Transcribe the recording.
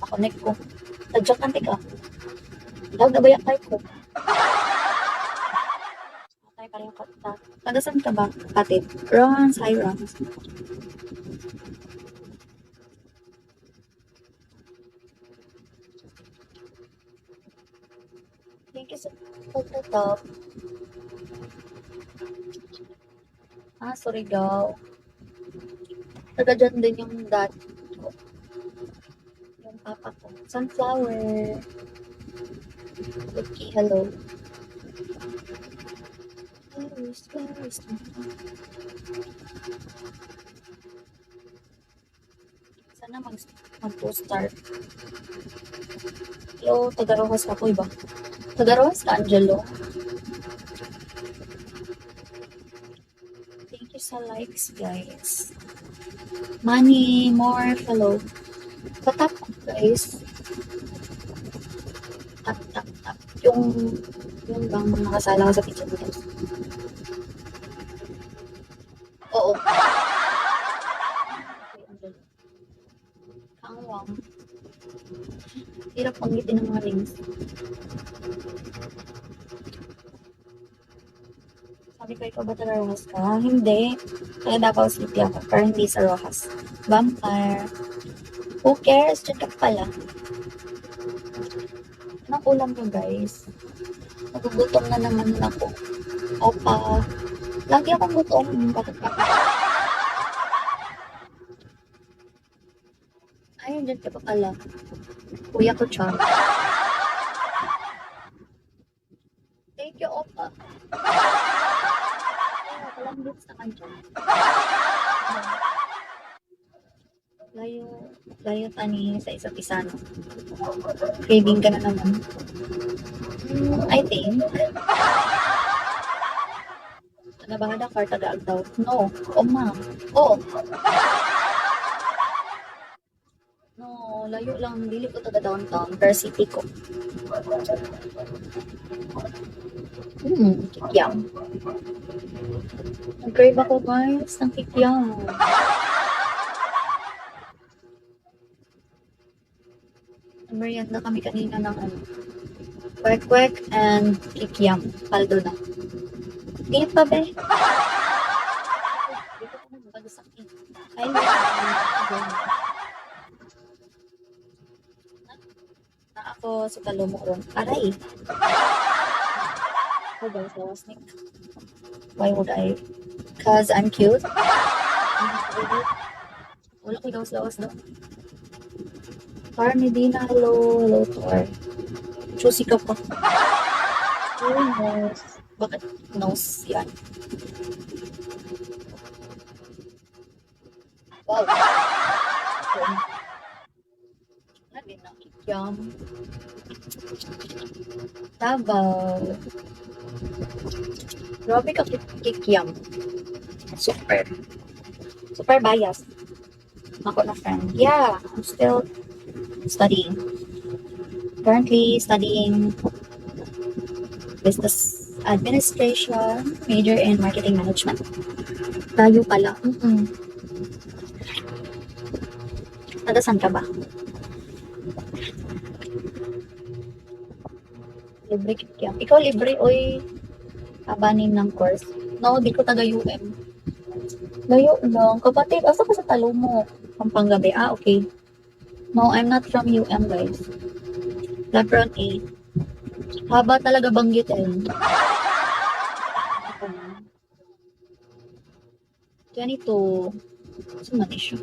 Connect ko. Tadyak kan ka. Daw na bayak tayo ko. Tayo pareho ka. Tagasan ka ba, kapatid? Rons, hi Rons. Thank you sa pagtatap. Sorry daw. Taga dyan din yung dad ko. Yung papa ko. Sunflower. Okay, hello. Flowers. Sana mag-2-star. Hello, taga Rojas ako, iba. Taga Rojas ka, Angelo. Thank you sa likes, guys. Money, more, follow. Patap ko, guys. Tap. Yung bang nakasala ka sa picture mo, guys. Oo. Kangwang. Hirap panggitin ng mga links. Sabi ko, ikaw ba taga Rojas ka? Hindi. Kaya Davao City ako, pero hindi sa Rojas. Vampire. Who cares? Diyan ka pala. Anong ulam nyo, guys? Nagugutom na naman ako. Opa. Lagi akong gutom. Bakit ba? Ayun, dyan ka pa pala. Kuya ko, Chang. Thank you, Opa. Walang bits naman dyan. Layo tani sa isa't isa, no? Craving ka na naman. I think. Taga-Bahada ka, taga-Agdaw. No. Ma. Oh. No, layo lang. Dili ko taga-downtown. Per city ko. Kikyam. Nag-crave ako, guys, ng kikyam. Merienda kami kanina ng kwek-kwek and kikiam. Paldo na. Hindi pa, be. Ay, na ako sa Talumuron. Aray. Oh, guys, lawas Nick. Why would I? Cause I'm cute? Wala ko lawas daw. Tar Medina, hello Tar. Choosy ka pa. Oh, nose. Bakit nose yan? Wow. Lagi na kikyam. Davao. Grabe ka kikyam. Super biased. Ako na friend. Yeah, I'm still studying. Currently studying business administration, major in marketing management. Tayo pala. Taga-san ka ba? Libre kikyam. Ikaw libre, oy. Abanin ng course. No, di ko taga-UM. Layo lang. Kapatid, asa ka sa Talumok? Pampanggabi. Okay. No, I'm not from UM, guys. Lebron A. Haba talaga banggitin. 22. Saan na siya?